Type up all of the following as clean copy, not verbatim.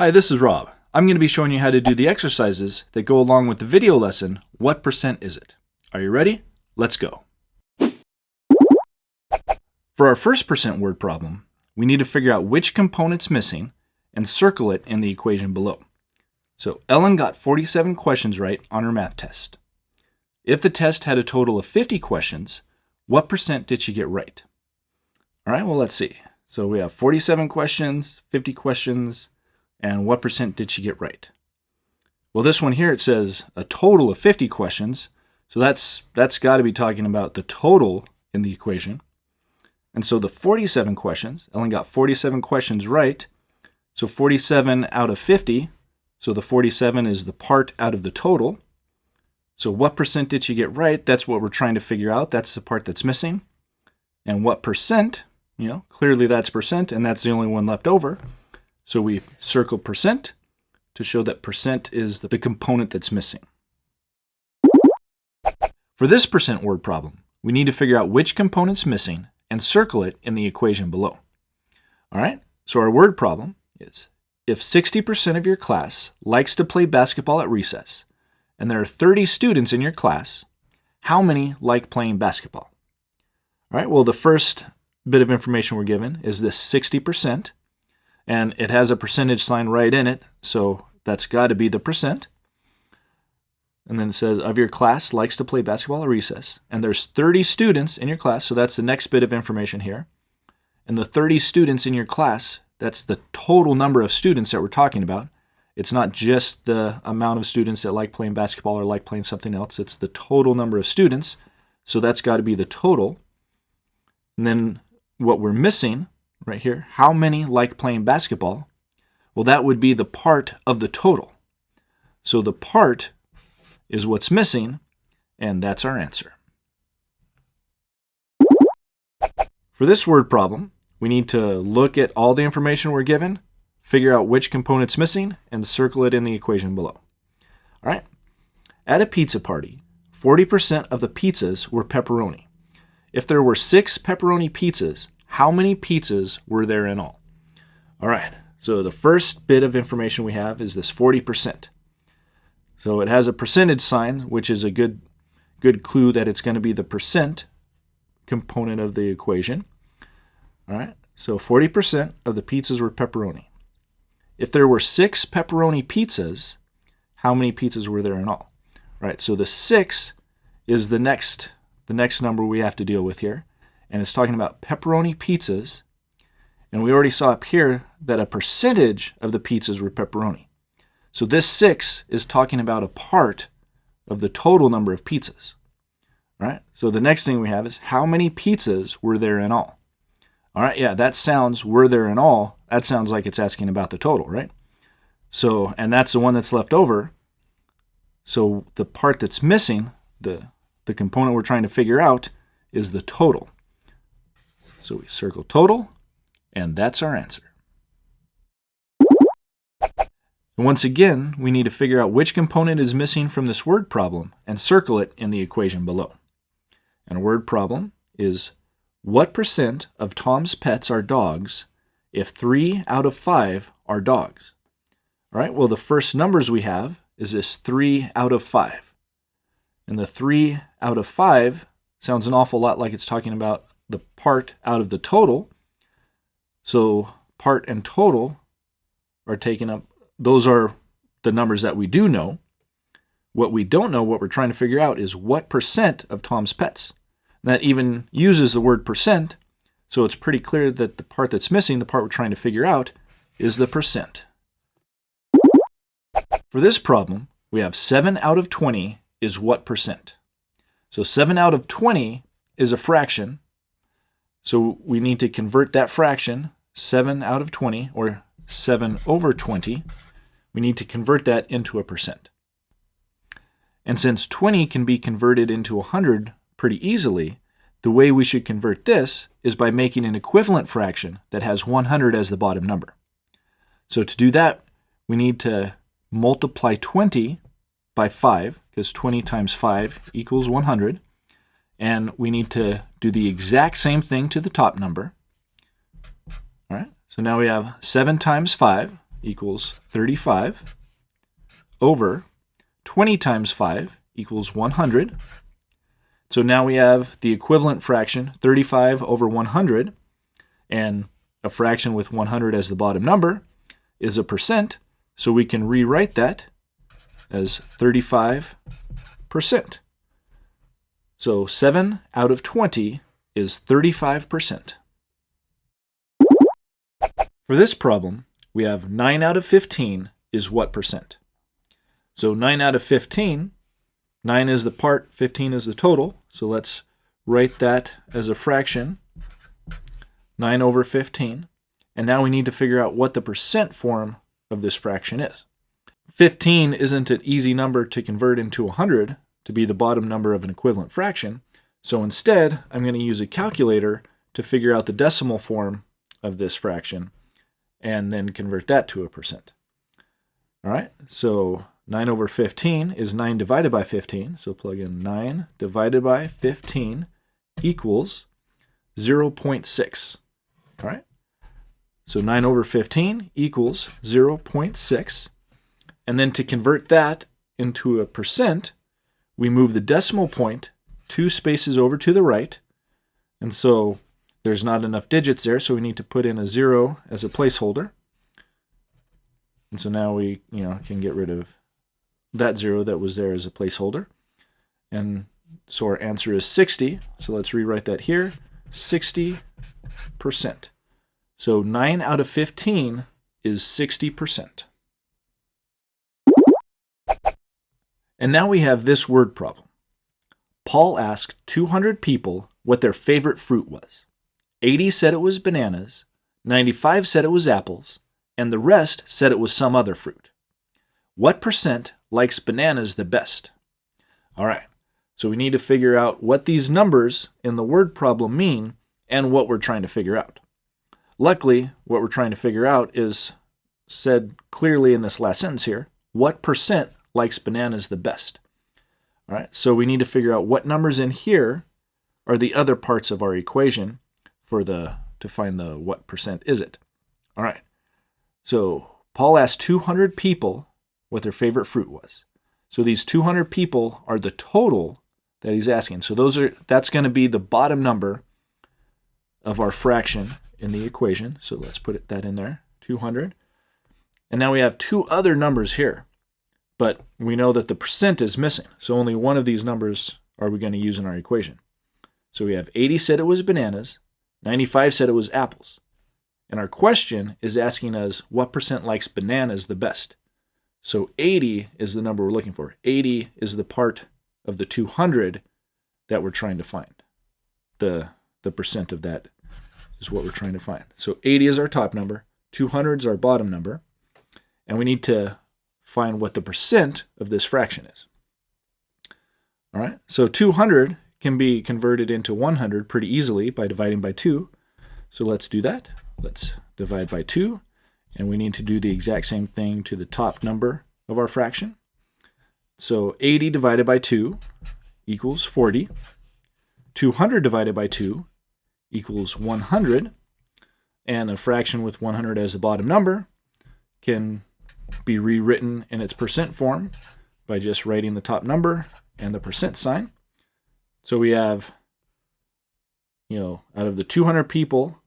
Hi, this is Rob. I'm going to be showing you how to do the exercises that go along with the video lesson, What Percent Is It? Are you ready? Let's go. For our first percent word problem, we need to figure out which component's missing and circle it in the equation below. So Ellen got 47 questions right on her math test. If the test had a total of 50 questions, what percent did she get right? All right, well, let's see. So we have 47 questions, 50 questions, and what percent did she get right? Well, this one here, it says a total of 50 questions. So that's got to be talking about the total in the equation. And so the 47 questions, Ellen got 47 questions right. So 47 out of 50. So the 47 is the part out of the total. So what percent did she get right? That's what we're trying to figure out. That's the part that's missing. And what percent, clearly that's percent, and that's the only one left over. So we circle percent to show that percent is the component that's missing. For this percent word problem, we need to figure out which component's missing and circle it in the equation below. All right, so our word problem is, if 60% of your class likes to play basketball at recess, and there are 30 students in your class, how many like playing basketball? All right, well, the first bit of information we're given is this 60%. And it has a percentage sign right in it, so that's got to be the percent. And then it says, of your class likes to play basketball at recess. And there's 30 students in your class, so that's the next bit of information here. And the 30 students in your class, that's the total number of students that we're talking about. It's not just the amount of students that like playing basketball or like playing something else. It's the total number of students, so that's got to be the total. And then what we're missing right here, how many like playing basketball? Well, that would be the part of the total. So the part is what's missing, and that's our answer. For this word problem, we need to look at all the information we're given, figure out which component's missing, and circle it in the equation below. All right. At a pizza party, 40% of the pizzas were pepperoni. If there were 6 pepperoni pizzas, how many pizzas were there in all? All right, so the first bit of information we have is this 40%. So it has a percentage sign, which is a good clue that it's going to be the percent component of the equation. All right, so 40% of the pizzas were pepperoni. If there were 6 pepperoni pizzas, how many pizzas were there in all? All right, so the 6 is the next number we have to deal with here. And it's talking about pepperoni pizzas. And we already saw up here that a percentage of the pizzas were pepperoni. So this 6 is talking about a part of the total number of pizzas. All right, so the next thing we have is how many pizzas were there in all? All right, yeah, that sounds, were there in all, that sounds like it's asking about the total, right? So, and that's the one that's left over. So the part that's missing, the component we're trying to figure out, is the total. So we circle total, and that's our answer. And once again, we need to figure out which component is missing from this word problem and circle it in the equation below. And a word problem is, what percent of Tom's pets are dogs if 3 out of 5 are dogs? All right, well, the first numbers we have is this 3 out of 5. And the 3 out of 5 sounds an awful lot like it's talking about the part out of the total. So part and total are taken up. Those are the numbers that we do know. What we don't know, what we're trying to figure out, is what percent of Tom's pets. That even uses the word percent, so it's pretty clear that the part that's missing, the part we're trying to figure out, is the percent. For this problem, we have 7 out of 20 is what percent? So 7 out of 20 is a fraction. So we need to convert that fraction, 7 out of 20, or 7 over 20. We need to convert that into a percent. And since 20 can be converted into 100 pretty easily, the way we should convert this is by making an equivalent fraction that has 100 as the bottom number. So to do that, we need to multiply 20 by 5, because 20 times 5 equals 100. And we need to do the exact same thing to the top number. All right, so now we have 7 times 5 equals 35 over 20 times 5 equals 100. So now we have the equivalent fraction, 35 over 100, and a fraction with 100 as the bottom number is a percent, so we can rewrite that as 35%. So 7 out of 20 is 35%. For this problem, we have 9 out of 15 is what percent? So 9 out of 15, 9 is the part, 15 is the total. So let's write that as a fraction, 9 over 15. And now we need to figure out what the percent form of this fraction is. 15 isn't an easy number to convert into 100 to be the bottom number of an equivalent fraction. So instead, I'm going to use a calculator to figure out the decimal form of this fraction and then convert that to a percent. All right, so 9 over 15 is 9 divided by 15. So plug in 9 divided by 15 equals 0.6. All right, so 9 over 15 equals 0.6. And then to convert that into a percent, we move the decimal point 2 spaces over to the right. And so there's not enough digits there, so we need to put in a 0 as a placeholder. And so now we can get rid of that 0 that was there as a placeholder. And so our answer is 60. So let's rewrite that here, 60%. So 9 out of 15 is 60%. And now we have this word problem. Paul asked 200 people what their favorite fruit was. 80 said it was bananas, 95 said it was apples, and the rest said it was some other fruit. What percent likes bananas the best? All right, so we need to figure out what these numbers in the word problem mean and what we're trying to figure out. Luckily, what we're trying to figure out is said clearly in this last sentence here. What percent likes bananas the best? All right, so we need to figure out what numbers in here are the other parts of our equation to find the what percent is it. All right, so Paul asked 200 people what their favorite fruit was. So these 200 people are the total that he's asking. So that's going to be the bottom number of our fraction in the equation. So let's put that in there, 200. And now we have two other numbers here, but we know that the percent is missing. So only one of these numbers are we going to use in our equation. So we have 80 said it was bananas, 95 said it was apples. And our question is asking us what percent likes bananas the best. So 80 is the number we're looking for. 80 is the part of the 200 that we're trying to find. The percent of that is what we're trying to find. So 80 is our top number, 200 is our bottom number, and we need to find what the percent of this fraction is. All right, so 200 can be converted into 100 pretty easily by dividing by 2. So let's do that. Let's divide by 2, and we need to do the exact same thing to the top number of our fraction. So 80 divided by 2 equals 40. 200 divided by 2 equals 100. And a fraction with 100 as the bottom number can be rewritten in its percent form by just writing the top number and the percent sign. So we have, out of the 200 people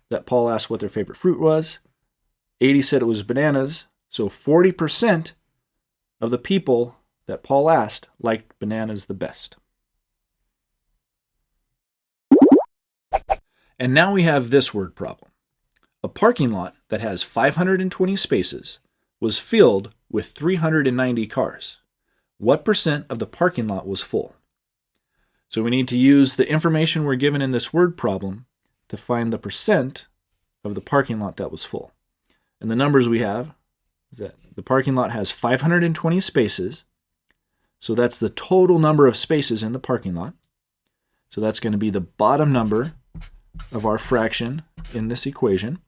that Paul asked what their favorite fruit was, 80 said it was bananas. So 40% of the people that Paul asked liked bananas the best. And now we have this word problem. A parking lot that has 520 spaces was filled with 390 cars. What percent of the parking lot was full? So we need to use the information we're given in this word problem to find the percent of the parking lot that was full. And the numbers we have is that the parking lot has 520 spaces. So that's the total number of spaces in the parking lot. So that's going to be the bottom number of our fraction in this equation,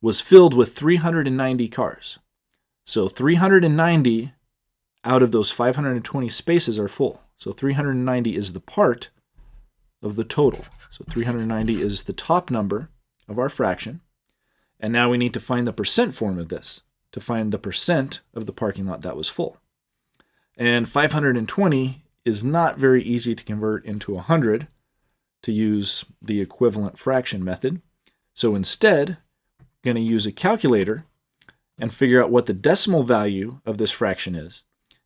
was filled with 390 cars. So 390 out of those 520 spaces are full. So 390 is the part of the total. So 390 is the top number of our fraction. And now we need to find the percent form of this to find the percent of the parking lot that was full. And 520 is not very easy to convert into 100 to use the equivalent fraction method. So instead, we're going to use a calculator and figure out what the decimal value of this fraction is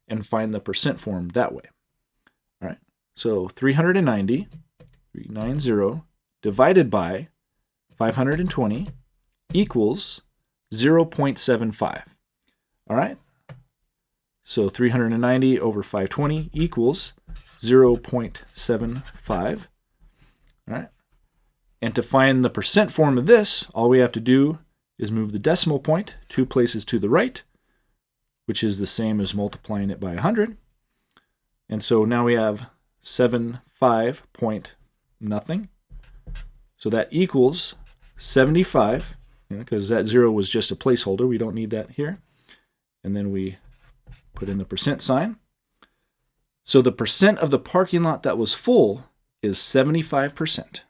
and find the percent form that way. All right, so 390 divided by 520 equals 0.75. All right, so 390 over 520 equals 0.75. All right, and to find the percent form of this, all we have to do is move the decimal point 2 places to the right, which is the same as multiplying it by 100. And so now we have 75 point nothing. So that equals 75, because that 0 was just a placeholder. We don't need that here. And then we put in the percent sign. So the percent of the parking lot that was full is 75%.